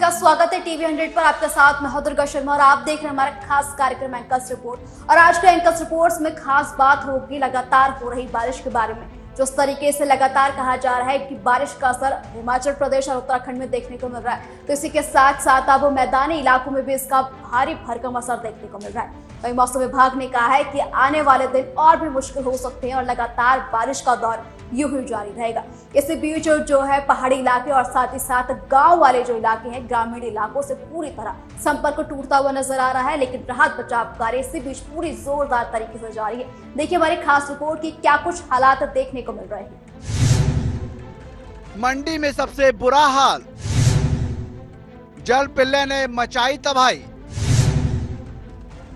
का स्वागत है टीवी 100 पर। आपके साथ मैं दुर्गा शर्मा और आप देख रहे हैं हमारा खास कार्यक्रम एंकर्स रिपोर्ट। और आज के एंकर्स रिपोर्ट्स में खास बात होगी लगातार हो रही बारिश के बारे में। जिस तरीके से लगातार कहा जा रहा है कि बारिश का असर हिमाचल प्रदेश और उत्तराखंड में देखने को मिल रहा है, तो इसी के साथ साथ अब मैदानी इलाकों में भी इसका भारी भरकम असर देखने को मिल रहा है। वहीं मौसम विभाग ने कहा है कि आने वाले दिन और भी मुश्किल हो सकते हैं और लगातार बारिश का दौर यूं ही जारी रहेगा। इसी बीच जो है पहाड़ी इलाके और साथ ही साथ गांव वाले जो इलाके हैं, ग्रामीण इलाकों से पूरी तरह संपर्क टूटता हुआ नजर आ रहा है। लेकिन राहत बचाव कार्य इसी बीच पूरी जोरदार तरीके से जारी है। देखिए हमारी खास रिपोर्ट की क्या कुछ हालात देखने को मिल रहे हैं। मंडी में सबसे बुरा हाल, जल पिल्ले ने मचाई तबाही,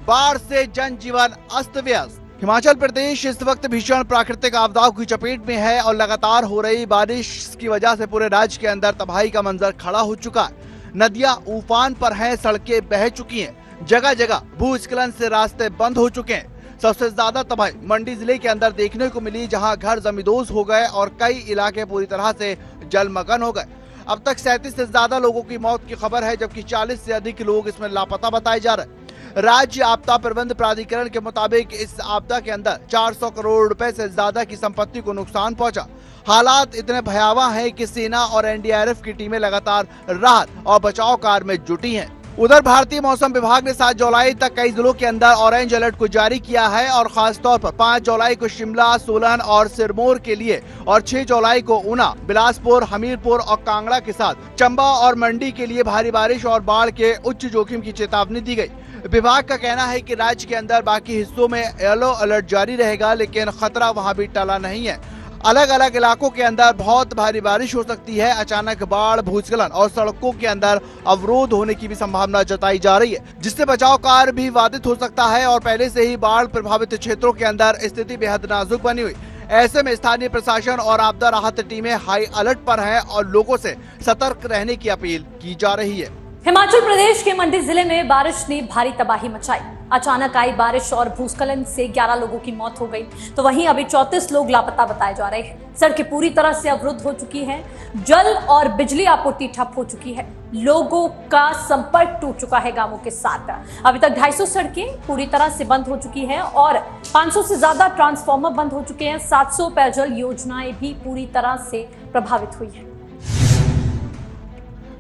बाढ़ से जनजीवन अस्त व्यस्त। हिमाचल प्रदेश इस वक्त भीषण प्राकृतिक आपदाओं की चपेट में है और लगातार हो रही बारिश की वजह से पूरे राज्य के अंदर तबाही का मंजर खड़ा हो चुका है। नदियां उफान पर हैं, सड़कें बह चुकी हैं, जगह जगह भूस्खलन से रास्ते बंद हो चुके हैं। सबसे ज्यादा तबाही मंडी जिले के अंदर देखने को मिली, जहां घर जमींदोज हो गए और कई इलाके पूरी तरह से जलमग्न हो गए। अब तक 37 से ज्यादा लोगों की मौत की खबर है, जबकि 40 से अधिक लोग इसमें लापता बताए जा रहे हैं। राज्य आपदा प्रबंध प्राधिकरण के मुताबिक इस आपदा के अंदर 400 करोड़ रुपए से ज्यादा की संपत्ति को नुकसान पहुंचा। हालात इतने भयावह हैं कि सेना और एनडीआरएफ की टीमें लगातार राहत और बचाव कार्य में जुटी हैं। उधर भारतीय मौसम विभाग ने 7 जुलाई तक कई जिलों के अंदर ऑरेंज अलर्ट को जारी किया है और खास तौर पर 5 जुलाई को शिमला, सोलन और सिरमौर के लिए और 6 जुलाई को ऊना, बिलासपुर, हमीरपुर और कांगड़ा के साथ चंबा और मंडी के लिए भारी बारिश और बाढ़ के उच्च जोखिम की चेतावनी दी गई। विभाग का कहना है कि राज्य के अंदर बाकी हिस्सों में येलो अलर्ट जारी रहेगा, लेकिन खतरा वहां भी टला नहीं है। अलग अलग इलाकों के अंदर बहुत भारी बारिश हो सकती है। अचानक बाढ़, भूस्खलन और सड़कों के अंदर अवरोध होने की भी संभावना जताई जा रही है, जिससे बचाव कार्य भी बाधित हो सकता है। और पहले से ही बाढ़ प्रभावित क्षेत्रों के अंदर स्थिति बेहद नाजुक बनी हुई। ऐसे में स्थानीय प्रशासन और आपदा राहत टीमें हाई अलर्ट पर हैं और लोगों से सतर्क रहने की अपील की जा रही है। हिमाचल प्रदेश के मंडी जिले में बारिश ने भारी तबाही मचाई। अचानक आई बारिश और भूस्खलन से 11 लोगों की मौत हो गई, तो वहीं अभी 34 लोग लापता बताए जा रहे हैं। सड़कें पूरी तरह से अवरुद्ध हो चुकी हैं, जल और बिजली आपूर्ति ठप हो चुकी है, लोगों का संपर्क टूट चुका है गांवों के साथ। अभी तक 250 सड़कें पूरी तरह से बंद हो चुकी हैं और 500 से ज्यादा ट्रांसफार्मर बंद हो चुके हैं। 700 पेयजल योजनाएं भी पूरी तरह से प्रभावित हुई है।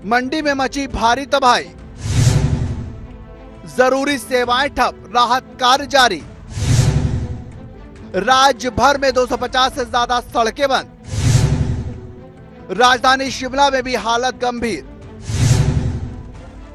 मंडी में मची भारी तबाही, जरूरी सेवाएं ठप, राहत कार्य जारी। राज्य भर में 250 से ज्यादा सड़कें बंद। राजधानी शिमला में भी हालत गंभीर,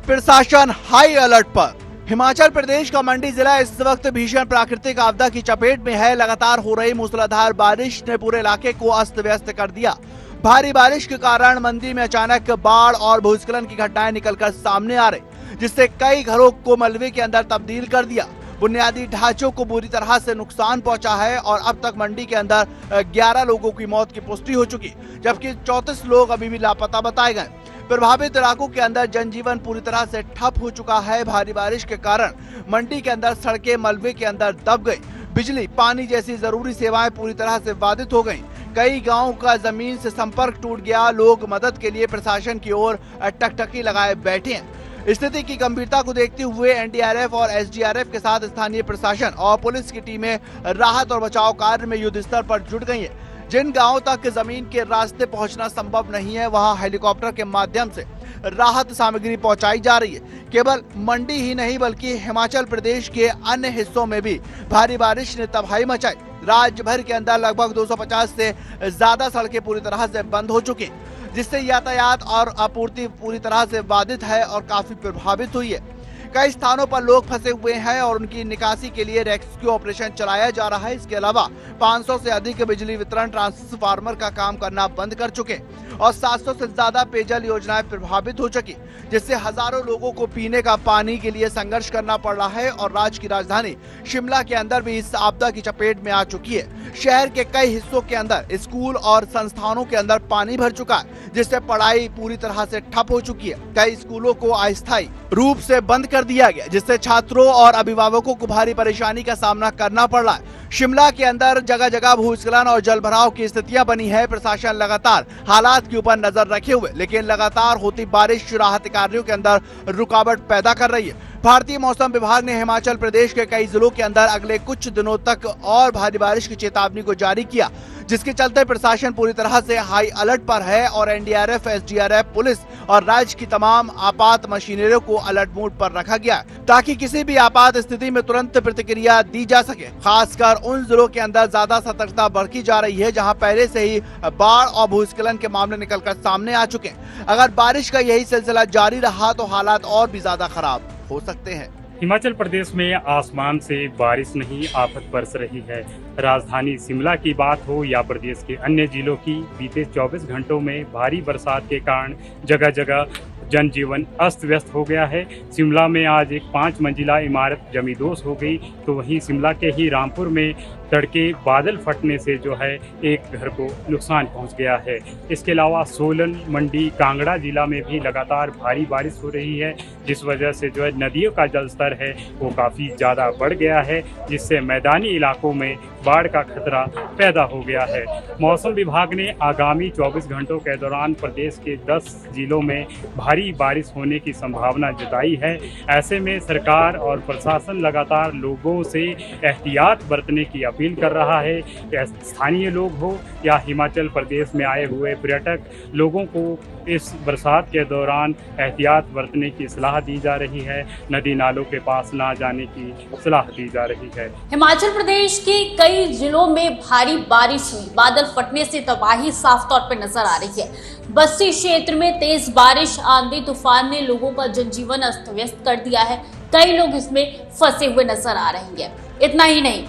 प्रशासन हाई अलर्ट पर। हिमाचल प्रदेश का मंडी जिला इस वक्त भीषण प्राकृतिक आपदा की चपेट में है। लगातार हो रही मूसलाधार बारिश ने पूरे इलाके को अस्त व्यस्त कर दिया। भारी बारिश के कारण मंडी में अचानक बाढ़ और भूस्खलन की घटनाएं निकलकर सामने आ रही, जिससे कई घरों को मलबे के अंदर तब्दील कर दिया। बुनियादी ढांचों को बुरी तरह से नुकसान पहुंचा है और अब तक मंडी के अंदर 11 लोगों की मौत की पुष्टि हो चुकी, जबकि 34 लोग अभी भी लापता बताए गए। प्रभावित इलाकों के अंदर जनजीवन पूरी तरह से ठप हो चुका है। भारी बारिश के कारण मंडी के अंदर सड़कें मलबे के अंदर दब गई। बिजली, पानी जैसी जरूरी सेवाएं पूरी तरह से बाधित हो गईं। कई गांवों का जमीन से संपर्क टूट गया। लोग मदद के लिए प्रशासन की ओर टकटकी लगाए बैठे हैं। स्थिति की गंभीरता को देखते हुए एनडीआरएफ और एसडीआरएफ के साथ स्थानीय प्रशासन और पुलिस की टीमें राहत और बचाव कार्य में युद्ध स्तर पर जुट गई हैं। जिन गांवों तक जमीन के रास्ते पहुंचना संभव नहीं है, वहां हेलीकॉप्टर के माध्यम से राहत सामग्री पहुंचाई जा रही है। केवल मंडी ही नहीं बल्कि हिमाचल प्रदेश के अन्य हिस्सों में भी भारी बारिश ने तबाही मचाई। राज्य भर के अंदर लगभग 250 से ज्यादा सड़कें पूरी तरह से बंद हो चुकी हैं, जिससे यातायात और आपूर्ति पूरी तरह से बाधित है और काफी प्रभावित हुई है। कई स्थानों पर लोग फंसे हुए हैं और उनकी निकासी के लिए रेस्क्यू ऑपरेशन चलाया जा रहा है। इसके अलावा 500 से अधिक बिजली वितरण ट्रांसफार्मर का काम करना बंद कर चुके और 700 से ज्यादा पेयजल योजनाएं प्रभावित हो चुकी, जिससे हजारों लोगों को पीने का पानी के लिए संघर्ष करना पड़ रहा है। और राज्य की राजधानी शिमला के अंदर भी इस आपदा की चपेट में आ चुकी है। शहर के कई हिस्सों के अंदर स्कूल और संस्थानों के अंदर पानी भर चुका है, जिससे पढ़ाई पूरी तरह से ठप हो चुकी है। कई स्कूलों को अस्थायी रूप से बंद कर दिया गया, जिससे छात्रों और अभिभावकों को भारी परेशानी का सामना करना पड़ रहा है। शिमला के अंदर जगह जगह भूस्खलन और जलभराव की स्थितियां बनी है। प्रशासन लगातार हालात के ऊपर नजर रखे हुए, लेकिन लगातार होती बारिश राहत कार्यों के अंदर रुकावट पैदा कर रही है। भारतीय मौसम विभाग ने हिमाचल प्रदेश के कई जिलों के अंदर अगले कुछ दिनों तक और भारी बारिश की चेतावनी को जारी किया, जिसके चलते प्रशासन पूरी तरह से हाई अलर्ट पर है और एनडीआरएफ, एसडीआरएफ, पुलिस और राज्य की तमाम आपात मशीनरियों को अलर्ट मोड पर रखा गया है, ताकि किसी भी आपात स्थिति में तुरंत प्रतिक्रिया दी जा सके। खासकर उन जिलों के अंदर ज्यादा सतर्कता बरती जा रही है जहां पहले से ही बाढ़ और भूस्खलन के मामले निकलकर सामने आ चुके हैं। अगर बारिश का यही सिलसिला जारी रहा तो हालात और भी ज्यादा खराब हो सकते हैं। हिमाचल प्रदेश में आसमान से बारिश नहीं, आफत बरस रही है। राजधानी शिमला की बात हो या प्रदेश के अन्य जिलों की, बीते 24 घंटों में भारी बरसात के कारण जगह जगह जनजीवन अस्त व्यस्त हो गया है। शिमला में आज एक 5 मंजिला इमारत जमींदोज हो गई, तो वहीं शिमला के ही रामपुर में तड़के बादल फटने से जो है एक घर को नुकसान पहुंच गया है। इसके अलावा सोलन, मंडी, कांगड़ा जिला में भी लगातार भारी बारिश हो रही है, जिस वजह से जो है नदियों का जलस्तर है वो काफ़ी ज़्यादा बढ़ गया है, जिससे मैदानी इलाकों में बाढ़ का खतरा पैदा हो गया है। मौसम विभाग ने आगामी 24 घंटों के दौरान प्रदेश के 10 जिलों में भारी बारिश होने की संभावना जताई है। ऐसे में सरकार और प्रशासन लगातार लोगों से एहतियात बरतने की अपील कर रहा है। या स्थानीय लोग हो या हिमाचल प्रदेश में आए हुए पर्यटक, लोगों को इस बरसात के दौरान एहतियात बरतने की सलाह दी जा रही है। नदी नालों के पास ना जाने की सलाह दी जा रही है। हिमाचल प्रदेश के कई जिलों में भारी बारिश हुई, बादल फटने से तबाही साफ तौर पर नजर आ रही है। बस्ती क्षेत्र में तेज बारिश, आंधी तूफान ने लोगों का जनजीवन अस्त व्यस्त कर दिया है। कई लोग इसमें फंसे हुए नजर आ रहे हैं। इतना ही नहीं,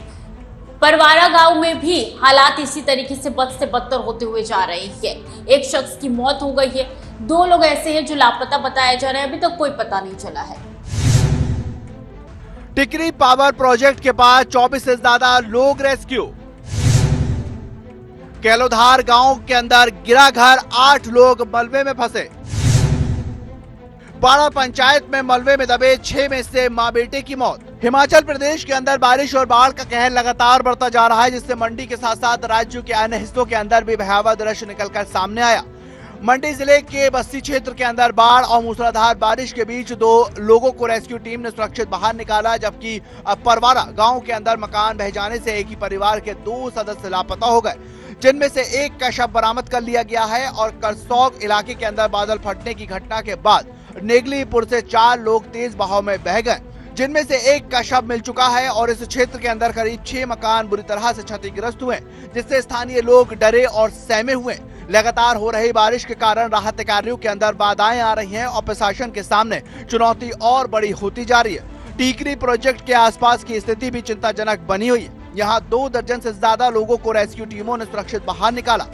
परवारा गांव में भी हालात इसी तरीके से बद से बदतर होते हुए जा रहे हैं। एक शख्स की मौत हो गई है, 2 लोग ऐसे हैं जो लापता बताए जा रहे हैं, अभी तक कोई पता नहीं चला है। टिकरी पावर प्रोजेक्ट के पास 24 से ज्यादा लोग रेस्क्यू। केलोधार गांव के अंदर गिरा घर, 8 लोग मलबे में फंसे। बाड़ा पंचायत में मलबे में दबे 6 में से मां बेटे की मौत। हिमाचल प्रदेश के अंदर बारिश और बाढ़ का कहर लगातार बढ़ता जा रहा है, जिससे मंडी के साथ साथ राज्य के अन्य हिस्सों के अंदर भी भयावह दृश्य निकलकर सामने आया। मंडी जिले के बस्ती क्षेत्र के अंदर बाढ़ और मूसलाधार बारिश के बीच 2 लोगों को रेस्क्यू टीम ने सुरक्षित बाहर निकाला, जबकि परवारा गांव के अंदर मकान बह जाने से एक ही परिवार के 2 सदस्य लापता हो गए, जिनमें से एक का शव बरामद कर लिया गया है। और करसौग इलाके के अंदर बादल फटने की घटना के बाद नेगलीपुर से 4 लोग तेज बहाव में बह गए, जिनमें से एक का शव मिल चुका है। और इस क्षेत्र के अंदर करीब 6 मकान बुरी तरह से क्षतिग्रस्त हुए, जिससे स्थानीय लोग डरे और सहमे हुए। लगातार हो रही बारिश के कारण राहत कार्यों के अंदर बाधाएं आ रही हैं और प्रशासन के सामने चुनौती और बड़ी होती जा रही है। टिकरी प्रोजेक्ट के आसपास की स्थिति भी चिंताजनक बनी हुई है। यहाँ 2 दर्जन से ज्यादा लोगों को रेस्क्यू टीमों ने सुरक्षित बाहर निकाला।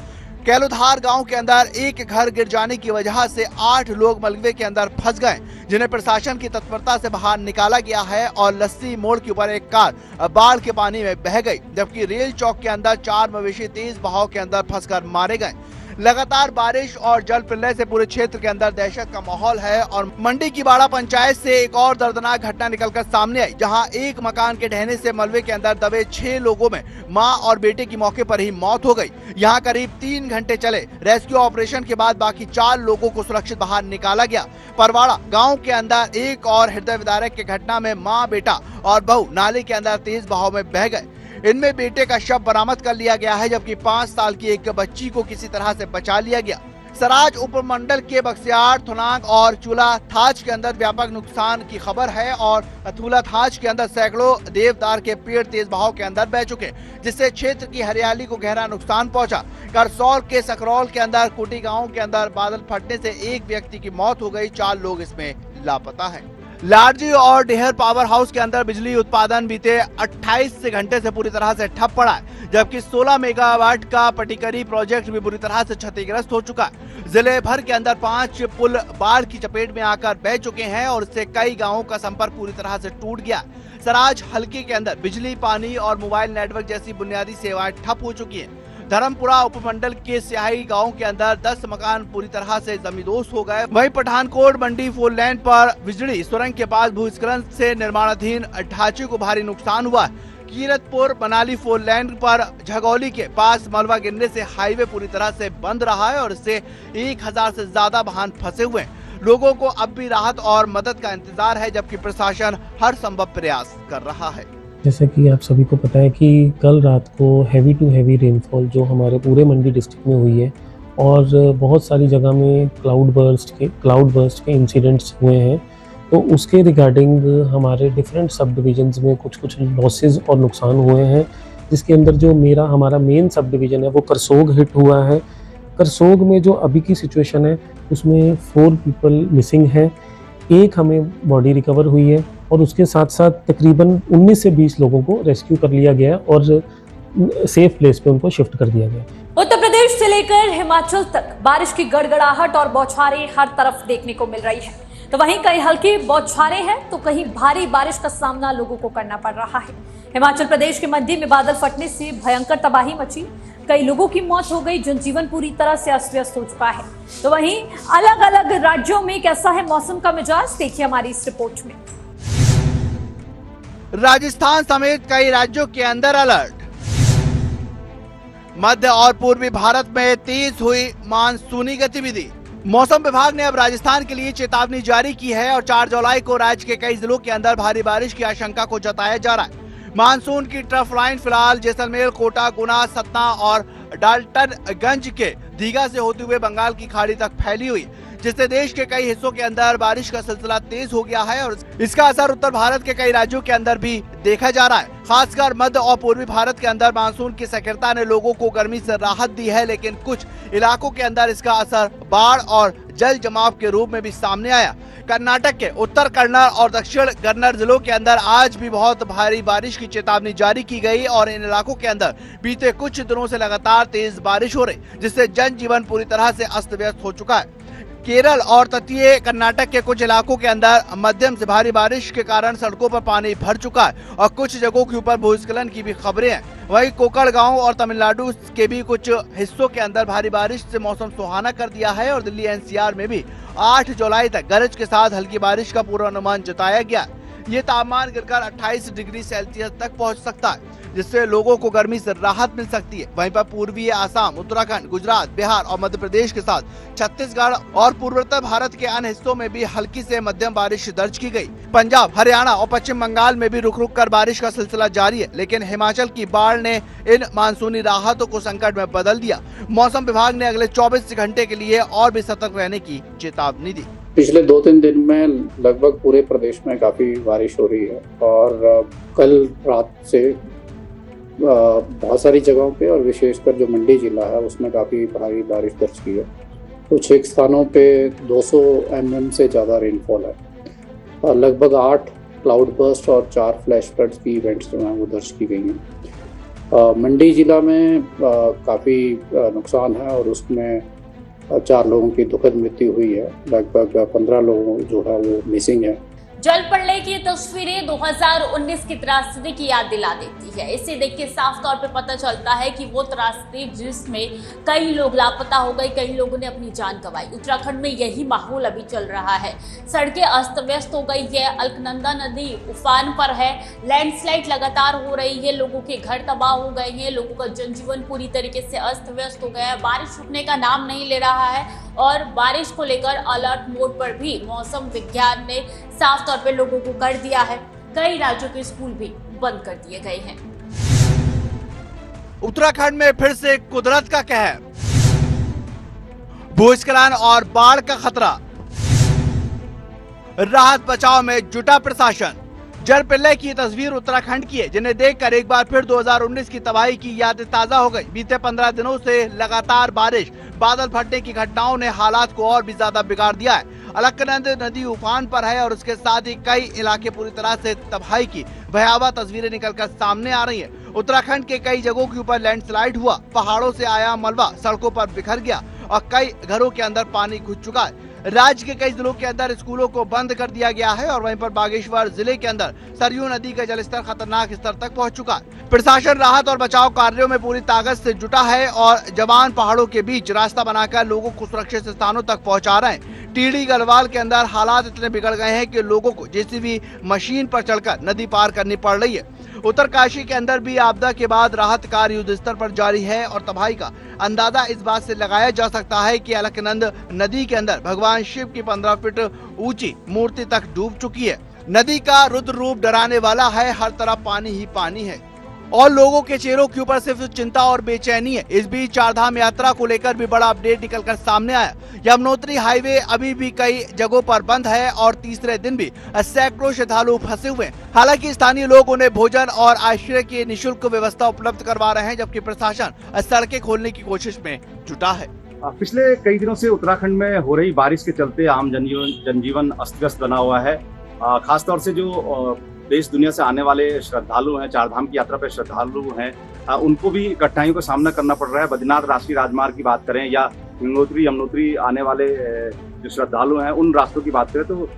केलोधार गांव के अंदर एक घर गिर जाने की वजह से 8 लोग मलबे के अंदर फंस गए, जिन्हें प्रशासन की तत्परता से बाहर निकाला गया है। और लस्सी मोड़ के ऊपर एक कार बाढ़ के पानी में बह गई, जबकि रेल चौक के अंदर 4 मवेशी तेज बहाव के अंदर फंसकर मारे गए। लगातार बारिश और जल प्रलय से पूरे क्षेत्र के अंदर दहशत का माहौल है। और मंडी की बाड़ा पंचायत से एक और दर्दनाक घटना निकलकर सामने आई, जहां एक मकान के ढहने से मलबे के अंदर दबे 6 लोगों में मां और बेटे की मौके पर ही मौत हो गई। यहां करीब 3 घंटे चले रेस्क्यू ऑपरेशन के बाद बाकी 4 लोगों को सुरक्षित बाहर निकाला गया। परवाड़ा गाँव के अंदर एक और हृदय विदारक की घटना में माँ, बेटा और बहू नाले के अंदर तेज बहाव में बह गए। इनमें बेटे का शव बरामद कर लिया गया है, जबकि 5 साल की एक बच्ची को किसी तरह से बचा लिया गया। सराज उपमंडल के बक्सियाड़, थुनाग और चूला थाच के अंदर व्यापक नुकसान की खबर है। और थूला थाच के अंदर सैकड़ों देवदार के पेड़ तेज बहाव के अंदर बह चुके, जिससे क्षेत्र की हरियाली को गहरा नुकसान पहुंचा। करसौल के सकरौल के अंदर कुटी गांव के अंदर बादल फटने से एक व्यक्ति की मौत हो गई, 4 लोग इसमें लापता हैं। लारजी और डेहर पावर हाउस के अंदर बिजली उत्पादन बीते 28 घंटे से पूरी तरह से ठप पड़ा है, जबकि 16 मेगावाट का पटिकरी प्रोजेक्ट भी बुरी तरह से क्षतिग्रस्त हो चुका है। जिले भर के अंदर 5 पुल बाढ़ की चपेट में आकर बह चुके हैं और इससे कई गांवों का संपर्क पूरी तरह से टूट गया। सराज हल्के के अंदर बिजली, पानी और मोबाइल नेटवर्क जैसी बुनियादी सेवाएं ठप हो चुकी हैं। धर्मपुरा उपमंडल के स्याही गांव के अंदर 10 मकान पूरी तरह से जमींदोज हो गए। वहीं पठानकोट मंडी 4 लेन पर बिजली सुरंग के पास भूस्खलन से निर्माणाधीन ढांचे को भारी नुकसान हुआ। कीरतपुर मनाली 4 लेन पर झगौली के पास मलबा गिरने से हाईवे पूरी तरह से बंद रहा है और इससे 1000 से ज्यादा वाहन फंसे हुए हैं। लोगों को अब भी राहत और मदद का इंतजार है, जबकि प्रशासन हर संभव प्रयास कर रहा है। जैसा कि आप सभी को पता है कि कल रात को हैवी टू हैवी रेनफॉल जो हमारे पूरे मंडी डिस्ट्रिक्ट में हुई है और बहुत सारी जगह में क्लाउड बर्स्ट के इंसिडेंट्स हुए हैं, तो उसके रिगार्डिंग हमारे डिफरेंट सब डिविजन्स में कुछ लॉसेस और नुकसान हुए हैं, जिसके अंदर जो हमारा मेन सब डिवीज़न है वो करसोग हिट हुआ है। करसोग में जो अभी की सिचुएशन है उसमें 4 पीपल मिसिंग हैं, एक हमें बॉडी रिकवर हुई है और उसके साथ साथ तकरीबन 19 से 20 लोगों को रेस्क्यू कर लिया गया और सेफ प्लेस पे उनको शिफ्ट कर दिया गया। उत्तर प्रदेश से लेकर हिमाचल तक बारिश की गड़गड़ाहट और बौछारें हर तरफ देखने को मिल रही है, तो वहीं कहीं हल्की बौछारें हैं तो कहीं भारी बारिश का सामना लोगों को करना पड़ रहा है। हिमाचल प्रदेश के मंडी में बादल फटने से भयंकर तबाही मची, कई लोगों की मौत हो गई, जनजीवन पूरी तरह से अस्त व्यस्त हो चुका है। तो वहीं अलग अलग राज्यों में कैसा है मौसम का मिजाज, देखिए हमारी इस रिपोर्ट में। राजस्थान समेत कई राज्यों के अंदर अलर्ट। मध्य और पूर्वी भारत में तेज हुई मानसूनी गतिविधि। मौसम विभाग ने अब राजस्थान के लिए चेतावनी जारी की है और 4 जुलाई को राज्य के कई जिलों के अंदर भारी बारिश की आशंका को जताया जा रहा है। मानसून की ट्रफ लाइन फिलहाल जैसलमेर, कोटा, गुना, सतना और डाल्टनगंज के दीघा से होते हुए बंगाल की खाड़ी तक फैली हुई, जिससे देश के कई हिस्सों के अंदर बारिश का सिलसिला तेज हो गया है और इसका असर उत्तर भारत के कई राज्यों के अंदर भी देखा जा रहा है। खासकर मध्य और पूर्वी भारत के अंदर मानसून की सक्रियता ने लोगों को गर्मी से राहत दी है, लेकिन कुछ इलाकों के अंदर इसका असर बाढ़ और जल जमाव के रूप में भी सामने आया। कर्नाटक के उत्तर कन्नड़ और दक्षिण कन्नड़ जिलों के अंदर आज भी बहुत भारी बारिश की चेतावनी जारी की गई और इन इलाकों के अंदर बीते कुछ दिनों से लगातार तेज बारिश हो रही, जिससे जनजीवन पूरी तरह से अस्त व्यस्त हो चुका है। केरल और तटीय कर्नाटक के कुछ इलाकों के अंदर मध्यम से भारी बारिश के कारण सड़कों पर पानी भर चुका है और कुछ जगहों के ऊपर भूस्खलन की भी खबरें हैं। वहीं कोकण गांव और तमिलनाडु के भी कुछ हिस्सों के अंदर भारी बारिश से मौसम सुहाना कर दिया है और दिल्ली एनसीआर में भी 8 जुलाई तक गरज के साथ हल्की बारिश का पूर्वानुमान जताया गया। ये तापमान गिरकर 28 डिग्री सेल्सियस तक पहुंच सकता है, जिससे लोगों को गर्मी से राहत मिल सकती है। वहीं पर पूर्वी आसाम, उत्तराखंड, गुजरात, बिहार और मध्य प्रदेश के साथ छत्तीसगढ़ और पूर्वोत्तर भारत के अन्य हिस्सों में भी हल्की से मध्यम बारिश दर्ज की गई। पंजाब, हरियाणा और पश्चिम बंगाल में भी रुक रुक कर बारिश का सिलसिला जारी है, लेकिन हिमाचल की बाढ़ ने इन मानसूनी राहतों को संकट में बदल दिया। मौसम विभाग ने अगले 24 घंटे के लिए और भी सतर्क रहने की चेतावनी दी। पिछले 2-3 दिन में लगभग पूरे प्रदेश में काफ़ी बारिश हो रही है और कल रात से बहुत सारी जगहों पे और विशेषकर जो मंडी जिला है उसमें काफ़ी भारी बारिश दर्ज की है। कुछ एक स्थानों पे 200 mm से ज़्यादा रेनफॉल है और लगभग 8 क्लाउड बर्स्ट और 4 फ्लैश फ्लड्स की इवेंट्स जो हैं वो दर्ज की गई हैं। मंडी जिला में काफ़ी नुकसान है और उसमें 4 लोगों की दुखद मृत्यु हुई है। लगभग 15 लोग जो है वो मिसिंग है। जल प्रलय की तस्वीरें 2019 की त्रासदी की याद दिला देती है। इसे देख के साफ तौर पे पता चलता है कि वो त्रासदी जिसमें कई लोग लापता हो गए, कई लोगों ने अपनी जान गंवाई। उत्तराखंड में यही माहौल अभी चल रहा है। सड़कें अस्त व्यस्त हो गई है, अलकनंदा नदी उफान पर है, लैंडस्लाइड लगातार हो रही है, लोगों के घर तबाह हो गए हैं, लोगों का जनजीवन पूरी तरीके से अस्त व्यस्त हो गया है। बारिश रुकने का नाम नहीं ले रहा है और बारिश को लेकर अलर्ट मोड पर भी मौसम विज्ञान ने साफ तौर पे लोगों को कर दिया है। कई राज्यों के स्कूल भी बंद कर दिए गए हैं। उत्तराखंड में फिर से कुदरत का कहर, भूस्खलन और बाढ़ का खतरा, राहत बचाव में जुटा प्रशासन। जल प्रलय की तस्वीर उत्तराखंड की है, जिन्हें देखकर एक बार फिर 2019 की तबाही की यादें ताजा हो गई। बीते 15 दिनों से लगातार बारिश, बादल फटने की घटनाओं ने हालात को और भी ज्यादा बिगाड़ दिया है। अलकनंदा नदी उफान पर है और उसके साथ ही कई इलाके पूरी तरह से तबाही की भयावह तस्वीरें निकलकर सामने आ रही हैं। उत्तराखंड के कई जगहों के ऊपर लैंडस्लाइड हुआ, पहाड़ों से आया मलबा सड़कों पर बिखर गया और कई घरों के अंदर पानी घुस चुका है। राज्य के कई जिलों के अंदर स्कूलों को बंद कर दिया गया है और वहीं पर बागेश्वर जिले के अंदर सरयू नदी का जलस्तर खतरनाक स्तर तक पहुंच चुका है। प्रशासन राहत और बचाव कार्यों में पूरी ताकत से जुटा है और जवान पहाड़ों के बीच रास्ता बनाकर लोगों को सुरक्षित स्थानों तक पहुंचा रहे हैं। टीडी गढ़वाल के अंदर हालात इतने बिगड़ गए हैं कि लोगों को जेसीबी मशीन पर चढ़कर नदी पार करनी पड़ रही है। उत्तरकाशी के अंदर भी आपदा के बाद राहत कार्य युद्ध स्तर पर जारी है और तबाही का अंदाजा इस बात से लगाया जा सकता है कि अलकनंद नदी के अंदर भगवान शिव की 15 फीट ऊंची मूर्ति तक डूब चुकी है। नदी का रुद्र रूप डराने वाला है, हर तरफ पानी ही पानी है और लोगों के चेहरों के ऊपर सिर्फ चिंता और बेचैनी है। इस बीच चारधाम यात्रा को लेकर भी बड़ा अपडेट निकलकर सामने आया। यमुनोत्री हाईवे अभी भी कई जगहों पर बंद है और तीसरे दिन भी सैकड़ों श्रद्धालु फंसे हुए हैं। हालांकि स्थानीय लोग उन्हें भोजन और आश्रय की निःशुल्क व्यवस्था उपलब्ध करवा रहे हैं, जबकि प्रशासन सड़कें खोलने की कोशिश में जुटा है। पिछले कई दिनों से उत्तराखंड में हो रही बारिश के चलते आम जनजीवन अस्त व्यस्त बना हुआ है। खासतौर से जो देश दुनिया से आने वाले श्रद्धालु हैं, चारधाम की यात्रा पे श्रद्धालु हैं, उनको भी कठिनाइयों का सामना करना पड़ रहा है। बद्रीनाथ राष्ट्रीय राजमार्ग की बात करें या यमुनोत्री आने वाले जो श्रद्धालु हैं उन रास्तों की बात करें तो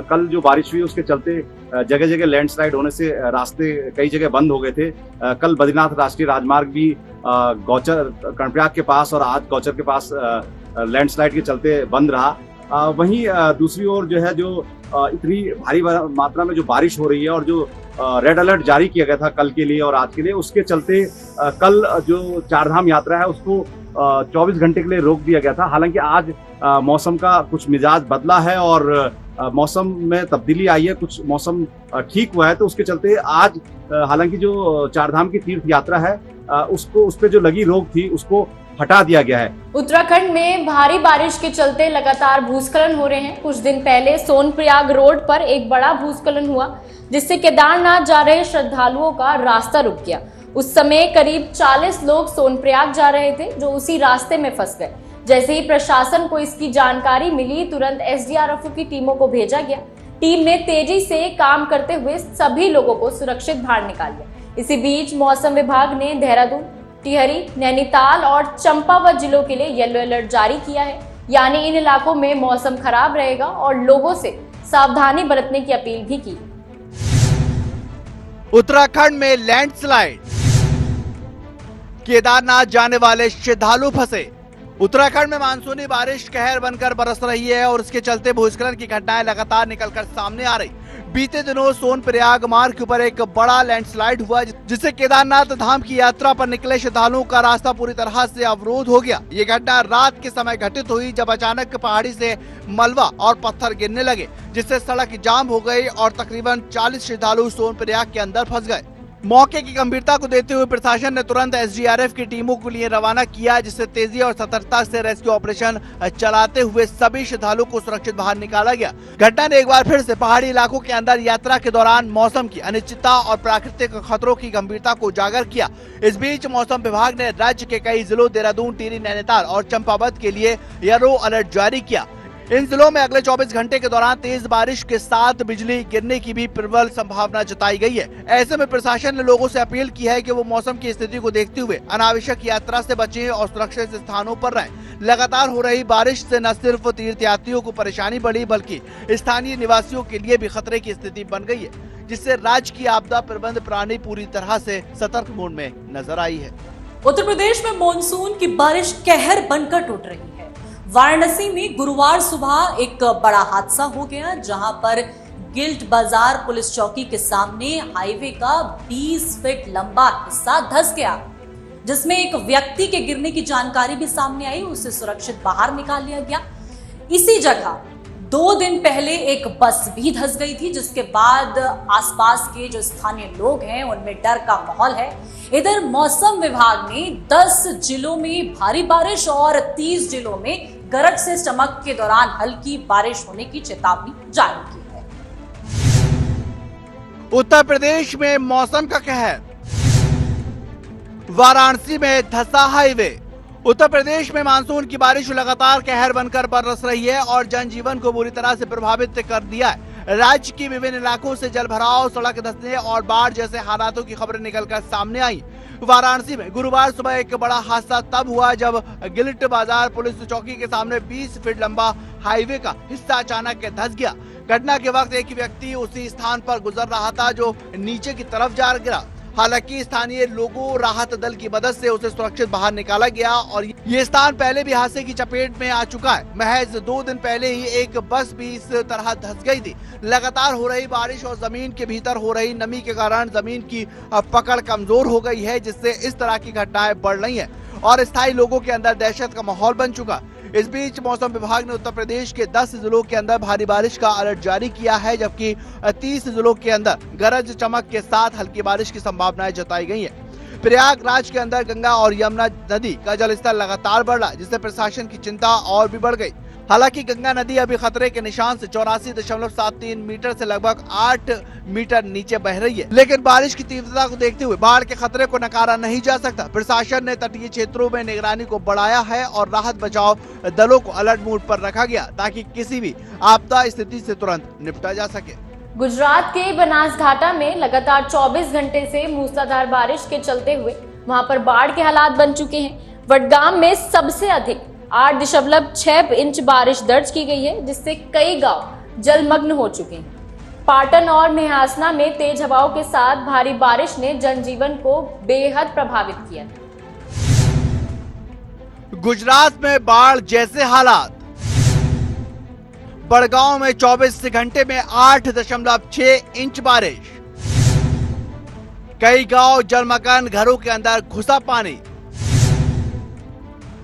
कल जो बारिश हुई उसके चलते जगह जगह लैंडस्लाइड होने से रास्ते कई जगह बंद हो गए थे। कल बद्रीनाथ राष्ट्रीय राजमार्ग भी गौचर कर्णप्रयाग के पास और आज गौचर के पास लैंडस्लाइड के चलते बंद रहा। वहीं दूसरी ओर जो है जो इतनी भारी मात्रा में जो बारिश हो रही है और जो रेड अलर्ट जारी किया गया था कल के लिए और आज के लिए, उसके चलते कल जो चारधाम यात्रा है उसको 24 घंटे के लिए रोक दिया गया था। हालांकि आज मौसम का कुछ मिजाज बदला है और मौसम में तब्दीली आई है, कुछ मौसम ठीक हुआ है, तो उसके चलते आज हालांकि जो चारधाम की तीर्थ यात्रा है उस पे जो लगी रोक थी उसको हटा दिया गया है। उत्तराखंड में भारी बारिश के चलते लगातार भूस्खलन हो रहे हैं। कुछ दिन पहले सोनप्रयाग रोड पर एक बड़ा भूस्खलन हुआ जिससे केदारनाथ जा रहे श्रद्धालुओं का रास्ता रुक गया। उस समय करीब 40 लोग सोनप्रयाग जा रहे थे जो उसी रास्ते में फंस गए। जैसे ही प्रशासन को इसकी जानकारी मिली, तुरंत एसडीआरएफ की टीमों को भेजा गया। टीम ने तेजी से काम करते हुए सभी लोगों को सुरक्षित बाहर निकाल लिया। इसी बीच मौसम विभाग ने देहरादून, टिहरी, नैनीताल और चंपावत जिलों के लिए येलो अलर्ट जारी किया है। यानी इन इलाकों में मौसम खराब रहेगा और लोगों से सावधानी बरतने की अपील भी की। उत्तराखंड में लैंडस्लाइड, केदारनाथ जाने वाले श्रद्धालु फंसे। उत्तराखंड में मानसूनी बारिश कहर बनकर बरस रही है और इसके चलते भूस्खलन की घटनाएं लगातार निकलकर सामने आ रही। बीते दिनों सोनप्रयाग मार्ग के ऊपर एक बड़ा लैंडस्लाइड हुआ जिससे केदारनाथ धाम की यात्रा पर निकले श्रद्धालुओं का रास्ता पूरी तरह से अवरोध हो गया। ये घटना रात के समय घटित हुई जब अचानक पहाड़ी से मलबा और पत्थर गिरने लगे जिससे सड़क जाम हो गई और तकरीबन 40 श्रद्धालु सोनप्रयाग के अंदर फंस गए। मौके की गंभीरता को देखते हुए प्रशासन ने तुरंत एसडीआरएफ की टीमों को लिए रवाना किया, जिससे तेजी और सतर्कता से रेस्क्यू ऑपरेशन चलाते हुए सभी श्रद्धालुओं को सुरक्षित बाहर निकाला गया। घटना ने एक बार फिर से पहाड़ी इलाकों के अंदर यात्रा के दौरान मौसम की अनिश्चितता और प्राकृतिक खतरों की गंभीरता को उजागर किया। इस बीच मौसम विभाग ने राज्य के कई जिलों देहरादून, टिहरी, नैनीताल और चंपावत के लिए येलो अलर्ट जारी किया। इन जिलों में अगले 24 घंटे के दौरान तेज बारिश के साथ बिजली गिरने की भी प्रबल संभावना जताई गई है। ऐसे में प्रशासन ने लोगों से अपील की है कि वो मौसम की स्थिति को देखते हुए अनावश्यक यात्रा से बचें और सुरक्षित स्थानों पर रहें। लगातार हो रही बारिश से न सिर्फ तीर्थयात्रियों को परेशानी बढ़ी बल्कि स्थानीय निवासियों के लिए भी खतरे की स्थिति बन गई है, जिससे राज्य की आपदा प्रबंध प्रणाली पूरी तरह से सतर्क मोड में नजर आई है। उत्तर प्रदेश में मॉनसून की बारिश कहर बनकर टूट रही है। वाराणसी में गुरुवार सुबह एक बड़ा हादसा हो गया जहां पर गिल्ट बाजार पुलिस चौकी के सामने हाईवे का 20 फीट लंबा हिस्सा धंस गया, जिसमें एक व्यक्ति के गिरने की जानकारी भी सामने आई। उसे सुरक्षित बाहर निकाल लिया गया। इसी जगह 2 दिन पहले एक बस भी धंस गई थी, जिसके बाद आसपास के जो स्थानीय लोग हैं उनमें डर का माहौल है। इधर मौसम विभाग ने 10 जिलों में भारी बारिश और 30 जिलों में गरज से चमक के दौरान हल्की बारिश होने की चेतावनी जारी की है। उत्तर प्रदेश में मौसम का कहर, वाराणसी में धंसा हाईवे। उत्तर प्रदेश में मानसून की बारिश लगातार कहर बनकर बरस रही है और जनजीवन को बुरी तरह से प्रभावित कर दिया है। राज्य के विभिन्न इलाकों से जलभराव, सड़क धंसने और बाढ़ जैसे हालातों की खबरें निकलकर सामने आई। वाराणसी में गुरुवार सुबह एक बड़ा हादसा तब हुआ जब गिल्ट बाजार पुलिस चौकी के सामने 20 फीट लंबा हाईवे का हिस्सा अचानक धंस गया। घटना के वक्त एक व्यक्ति उसी स्थान पर गुजर रहा था जो नीचे की तरफ जा गिरा। हालांकि स्थानीय लोगों राहत दल की मदद से उसे सुरक्षित बाहर निकाला गया और ये स्थान पहले भी हादसे की चपेट में आ चुका है। महज 2 दिन पहले ही एक बस भी इस तरह धंस गई थी। लगातार हो रही बारिश और जमीन के भीतर हो रही नमी के कारण जमीन की पकड़ कमजोर हो गई है, जिससे इस तरह की घटनाएं बढ़ रही हैं और स्थायी लोगों के अंदर दहशत का माहौल बन चुका। इस बीच मौसम विभाग ने उत्तर प्रदेश के 10 जिलों के अंदर भारी बारिश का अलर्ट जारी किया है, जबकि 30 जिलों के अंदर गरज चमक के साथ हल्की बारिश की संभावनाएं जताई गई है। प्रयागराज के अंदर गंगा और यमुना नदी का जलस्तर लगातार बढ़ रहा है, जिससे प्रशासन की चिंता और भी बढ़ गई। हालांकि गंगा नदी अभी खतरे के निशान से 84.73 मीटर से लगभग 8 मीटर नीचे बह रही है, लेकिन बारिश की तीव्रता को देखते हुए बाढ़ के खतरे को नकारा नहीं जा सकता। प्रशासन ने तटीय क्षेत्रों में निगरानी को बढ़ाया है और राहत बचाव दलों को अलर्ट मोड पर रखा गया, ताकि किसी भी आपदा स्थिति से तुरंत निपटा जा सके। गुजरात के बनासकांठा में लगातार 24 घंटे से मूसलाधार बारिश के चलते हुए वहां पर बाढ़ के हालात बन चुके हैं। वडगाम में सबसे अधिक 8.6 इंच बारिश दर्ज की गई है, जिससे कई गांव जलमग्न हो चुके हैं। पाटन और मेहासना में तेज हवाओं के साथ भारी बारिश ने जनजीवन को बेहद प्रभावित किया। गुजरात में बाढ़ जैसे हालात। बड़गांव में 24 घंटे में 8.6 इंच बारिश। कई गांव जलमग्न, घरों के अंदर घुसा पानी।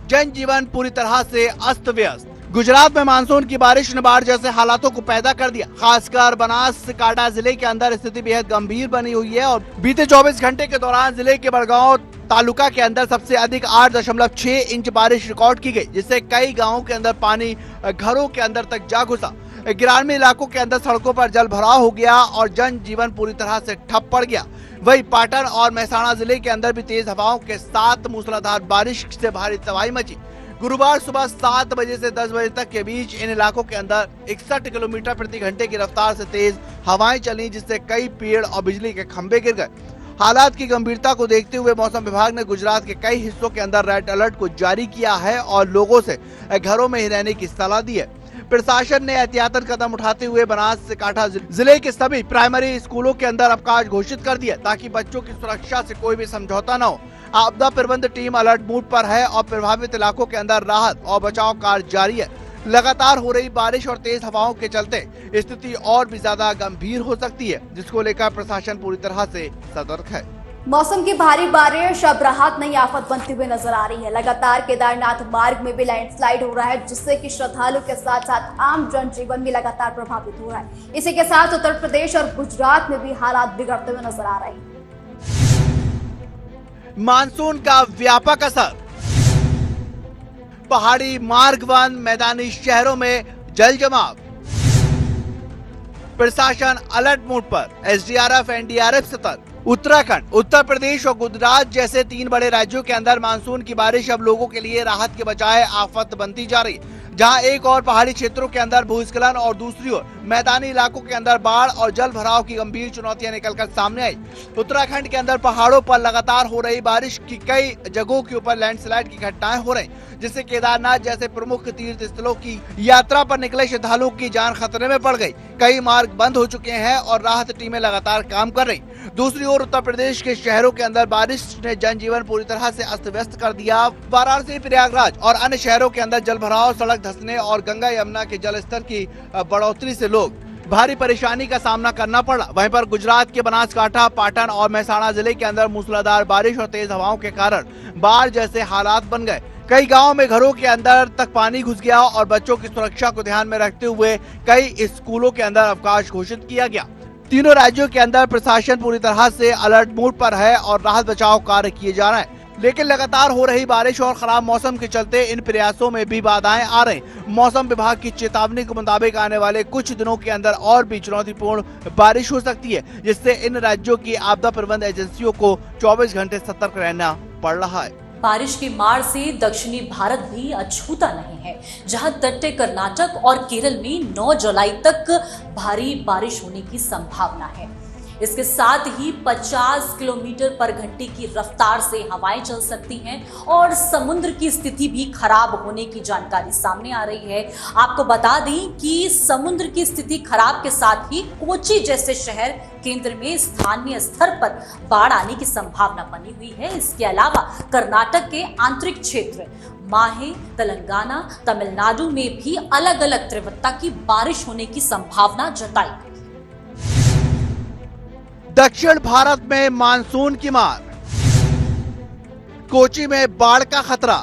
जनजीवन पूरी तरह से अस्त व्यस्त। गुजरात में मानसून की बारिश ने बाढ़ जैसे हालातों को पैदा कर दिया। खासकर बनासकांठा जिले के अंदर स्थिति बेहद गंभीर बनी हुई है और बीते 24 घंटे के दौरान जिले के बड़गांव तालुका के अंदर सबसे अधिक 8.6 इंच बारिश रिकॉर्ड की गई, जिससे कई गांवों के अंदर पानी घरों के अंदर तक जा घुसा। ग्रामीण इलाकों के अंदर सड़कों पर जल भराव हो गया और जनजीवन पूरी तरह से ठप पड़ गया। वहीं पाटन और महसाणा जिले के अंदर भी तेज हवाओं के साथ मूसलाधार बारिश से भारी तबाही मची। गुरुवार सुबह 7 बजे से 10 बजे तक के बीच इन इलाकों के अंदर 61 किलोमीटर प्रति घंटे की रफ्तार से तेज हवाएं चली, जिससे कई पेड़ और बिजली के खंभे गिर गए। हालात की गंभीरता को देखते हुए मौसम विभाग ने गुजरात के कई हिस्सों के अंदर रेड अलर्ट को जारी किया है और लोगों से घरों में ही रहने की सलाह दी है। प्रशासन ने एहतियातन कदम उठाते हुए बनासकांठा जिले के सभी प्राइमरी स्कूलों के अंदर अवकाश घोषित कर दिया, ताकि बच्चों की सुरक्षा से कोई भी समझौता न हो। आपदा प्रबंधन टीम अलर्ट मोड पर है और प्रभावित इलाकों के अंदर राहत और बचाव कार्य जारी है। लगातार हो रही बारिश और तेज हवाओं के चलते स्थिति और भी ज्यादा गंभीर हो सकती है, जिसको लेकर प्रशासन पूरी तरह से सतर्क है। मौसम की भारी बारिश अब राहत नई आफत बनती हुई नजर आ रही है। लगातार केदारनाथ मार्ग में भी लैंडस्लाइड हो रहा है, जिससे कि श्रद्धालु के साथ साथ आम जनजीवन भी लगातार प्रभावित हो रहा है। इसी के साथ उत्तर प्रदेश और गुजरात में भी हालात बिगड़ते हुए नजर आ रहे हैं। मानसून का व्यापक असर। पहाड़ी मार्ग वन मैदानी शहरों में जल जमाव। प्रशासन अलर्ट मोड पर, एसडीआरएफ एनडीआरएफ सतर्क। उत्तराखंड, उत्तर प्रदेश और गुजरात जैसे 3 बड़े राज्यों के अंदर मानसून की बारिश अब लोगों के लिए राहत के बजाय आफत बनती जा रही है। जहां एक और पहाड़ी क्षेत्रों के अंदर भूस्खलन और दूसरी ओर मैदानी इलाकों के अंदर बाढ़ और जल भराव की गंभीर चुनौतियां निकलकर सामने आई। उत्तराखंड के अंदर पहाड़ों पर लगातार हो रही बारिश की कई जगहों के ऊपर लैंडस्लाइड की घटनाएं हो रही, जिससे केदारनाथ जैसे प्रमुख तीर्थ स्थलों की यात्रा पर निकले श्रद्धालुओं की जान खतरे में पड़ गई। कई मार्ग बंद हो चुके हैं और राहत टीमें लगातार काम कर रही। दूसरी ओर उत्तर प्रदेश के शहरों के अंदर बारिश ने जनजीवन पूरी तरह से अस्त व्यस्त कर दिया। वाराणसी, प्रयागराज और अन्य शहरों के अंदर जल भराव, सड़क धंसने और गंगा यमुना के जलस्तर की बढ़ोतरी से लोग भारी परेशानी का सामना करना पड़ा। वहीं पर गुजरात के बनासकांठा, पाटन और महसाणा जिले के अंदर मूसलाधार बारिश और तेज हवाओं के कारण बाढ़ जैसे हालात बन गए। कई गांवों में घरों के अंदर तक पानी घुस गया और बच्चों की सुरक्षा को ध्यान में रखते हुए कई स्कूलों के अंदर अवकाश घोषित किया गया। तीनों राज्यों के अंदर प्रशासन पूरी तरह से अलर्ट मोड पर है और राहत बचाव कार्य किए जा रहे हैं। लेकिन लगातार हो रही बारिश और खराब मौसम के चलते इन प्रयासों में भी बाधाएं आ रही। मौसम विभाग की चेतावनी के मुताबिक आने वाले कुछ दिनों के अंदर और भी चुनौतीपूर्ण बारिश हो सकती है, जिससे इन राज्यों की आपदा प्रबंधन एजेंसियों को 24 घंटे सतर्क रहना पड़ रहा है। बारिश की मार से दक्षिणी भारत भी अछूता नहीं है, जहां तटीय कर्नाटक और केरल में 9 जुलाई तक भारी बारिश होने की संभावना है। इसके साथ ही 50 किलोमीटर पर घंटे की रफ्तार से हवाएं चल सकती हैं और समुद्र की स्थिति भी खराब होने की जानकारी सामने आ रही है। आपको बता दें कि समुद्र की स्थिति खराब के साथ ही कोची जैसे शहर केंद्र में स्थानीय स्तर पर बाढ़ आने की संभावना बनी हुई है। इसके अलावा कर्नाटक के आंतरिक क्षेत्र माहे, तेलंगाना, तमिलनाडु में भी अलग अलग तीव्रता की बारिश होने की संभावना जताई गई। दक्षिण भारत में मानसून की मार, कोची में बाढ़ का खतरा,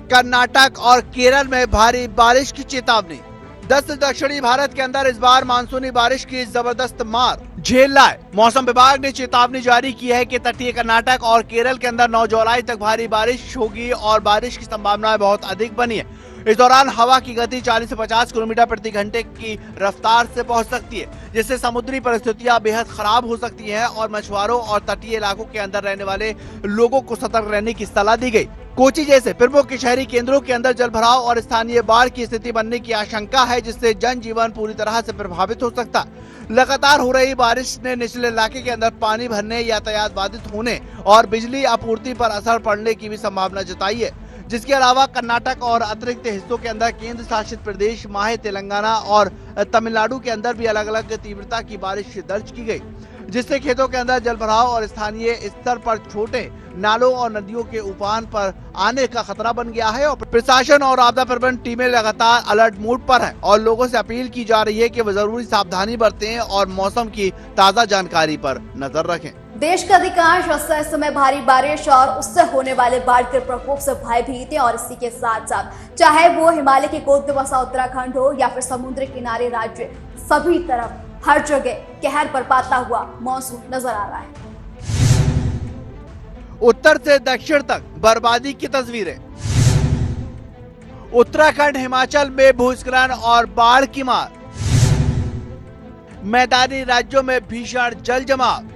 कर्नाटक और केरल में भारी बारिश की चेतावनी। दक्षिणी भारत के अंदर इस बार मानसूनी बारिश की जबरदस्त मार झेल रहा है। मौसम विभाग ने चेतावनी जारी की है कि तटीय कर्नाटक और केरल के अंदर 9 जुलाई तक भारी बारिश होगी और बारिश की संभावना बहुत अधिक बनी है। इस दौरान हवा की गति 40 से 50 किलोमीटर प्रति घंटे की रफ्तार से पहुंच सकती है, जिससे समुद्री परिस्थितियां बेहद खराब हो सकती हैं और मछुआरों और तटीय इलाकों के अंदर रहने वाले लोगों को सतर्क रहने की सलाह दी गई। कोची जैसे प्रमुख शहरी केंद्रों के अंदर जलभराव और स्थानीय बाढ़ की स्थिति बनने की आशंका है, जिससे जनजीवन पूरी तरह से प्रभावित हो सकता है। लगातार हो रही बारिश ने निचले इलाके के अंदर पानी भरने, यातायात बाधित होने और बिजली आपूर्ति पर असर पड़ने की भी संभावना जताई है। जिसके अलावा कर्नाटक और अतिरिक्त हिस्सों के अंदर केंद्र शासित प्रदेश माहे, तेलंगाना और तमिलनाडु के अंदर भी अलग अलग तीव्रता की बारिश दर्ज की गई, जिससे खेतों के अंदर जलभराव और स्थानीय स्तर पर छोटे नालों और नदियों के उफान पर आने का खतरा बन गया है। और प्रशासन और आपदा प्रबंधन टीमें लगातार अलर्ट मोड पर है और लोगों से अपील की जा रही है कि वो जरूरी सावधानी बरतें और मौसम की ताज़ा जानकारी पर नजर रखें। देश के अधिकांश हिस्से इस समय भारी बारिश और उससे होने वाले बाढ़ के प्रकोप से भयभीत है और इसी के साथ साथ चाहे वो हिमालय के गोद में बसा उत्तराखंड हो या फिर समुद्र किनारे राज्य, सभी तरफ हर जगह कहर बरपाता हुआ मौसम नजर आ रहा है। उत्तर से दक्षिण तक बर्बादी की तस्वीरें। उत्तराखंड, हिमाचल में भूस्खलन और बाढ़ की मार। मैदानी राज्यों में भीषण जल जमाव।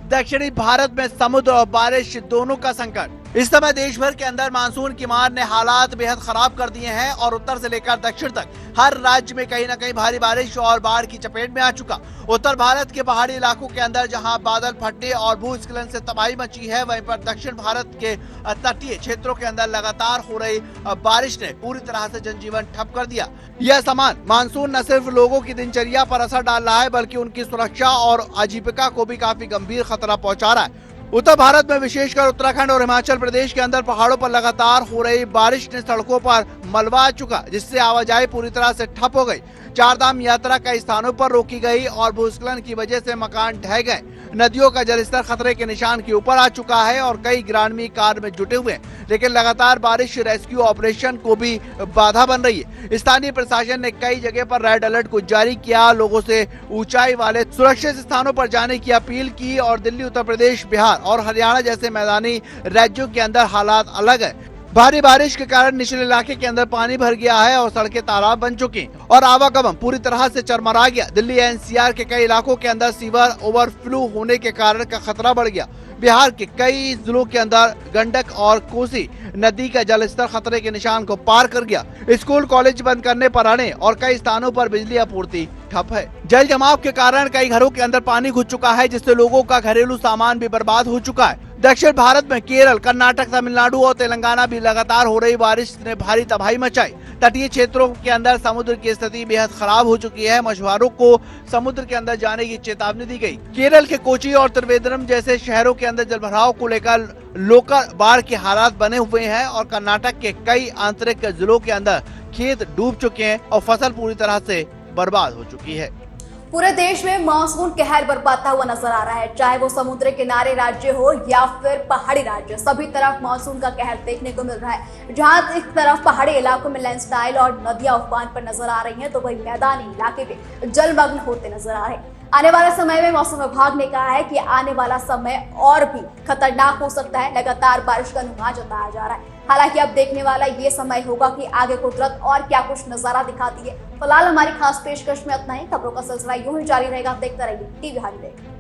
दक्षिणी भारत में समुद्र और बारिश दोनों का संकट। इस समय देश भर के अंदर मानसून की मार ने हालात बेहद खराब कर दिए हैं और उत्तर से लेकर दक्षिण तक हर राज्य में कहीं न कहीं भारी बारिश और बाढ़ की चपेट में आ चुका। उत्तर भारत के पहाड़ी इलाकों के अंदर जहां बादल फटने और भूस्खलन से तबाही मची है, वहीं पर दक्षिण भारत के तटीय क्षेत्रों के अंदर लगातार हो रही बारिश ने पूरी तरह से जनजीवन ठप कर दिया। यह समान मानसून न सिर्फ लोगों की दिनचर्या पर असर डाल रहा है, बल्कि उनकी सुरक्षा और आजीविका को भी काफी गंभीर खतरा पहुंचा रहा है। उत्तर भारत में विशेषकर उत्तराखंड और हिमाचल प्रदेश के अंदर पहाड़ों पर लगातार हो रही बारिश ने सड़कों पर मलबा आ चुका, जिससे आवाजाही पूरी तरह से ठप हो गई। चारधाम यात्रा कई स्थानों पर रोकी गई और भूस्खलन की वजह से मकान ढह गए। नदियों का जलस्तर खतरे के निशान के ऊपर आ चुका है और कई ग्रामीण कार्य में जुटे हुए हैं, लेकिन लगातार बारिश रेस्क्यू ऑपरेशन को भी बाधा बन रही है। स्थानीय प्रशासन ने कई जगह पर रेड अलर्ट को जारी किया, लोगों से ऊंचाई वाले सुरक्षित स्थानों पर जाने की अपील की और दिल्ली, उत्तर प्रदेश, बिहार और हरियाणा जैसे मैदानी राज्यों के अंदर हालात अलग है। भारी बारिश के कारण निचले इलाके के अंदर पानी भर गया है और सड़कें तालाब बन चुकी और आवागमन पूरी तरह से चरमरा गया। दिल्ली एनसीआर के कई इलाकों के अंदर सीवर ओवरफ्लो होने के कारण का खतरा बढ़ गया। बिहार के कई जिलों के अंदर गंडक और कोसी नदी का जलस्तर खतरे के निशान को पार कर गया। स्कूल कॉलेज बंद करने पर आने और कई स्थानों पर बिजली आपूर्ति ठप है। जल जमाव के कारण कई घरों के अंदर पानी घुस चुका है, जिससे लोगों का घरेलू सामान भी बर्बाद हो चुका है। दक्षिण भारत में केरल, कर्नाटक, तमिलनाडु और तेलंगाना भी लगातार हो रही बारिश ने भारी तबाही मचाई। तटीय क्षेत्रों के अंदर समुद्र की स्थिति बेहद खराब हो चुकी है। मछुआरों को समुद्र के अंदर जाने की चेतावनी दी गई। केरल के कोची और त्रिवेंद्रम जैसे शहरों के अंदर जलभराव को लेकर लोकल बाढ़ के हालात बने हुए हैं और कर्नाटक के कई आंतरिक जिलों के अंदर खेत डूब चुके हैं और फसल पूरी तरह से बर्बाद हो चुकी है। पूरे देश में मानसून कहर बरपाता हुआ नजर आ रहा है, चाहे वो समुद्र किनारे राज्य हो या फिर पहाड़ी राज्य, सभी तरफ मानसून का कहर देखने को मिल रहा है। जहां एक तरफ पहाड़ी इलाकों में लैंडस्लाइड और नदियां उफान पर नजर आ रही हैं, तो वही मैदानी इलाके भी जलमग्न होते नजर आ रहे हैं। आने वाले समय में मौसम विभाग ने कहा है कि आने वाला समय और भी खतरनाक हो सकता है। लगातार बारिश का अनुमान जताया जा रहा है। हालांकि अब देखने वाला ये समय होगा कि आगे कुदरत और क्या कुछ नजारा दिखाती है। फिलहाल हमारी खास पेशकश में इतना ही। खबरों का सिलसिला यूं ही जारी रहेगा। देखते रहिए टीवी हाईलाइट।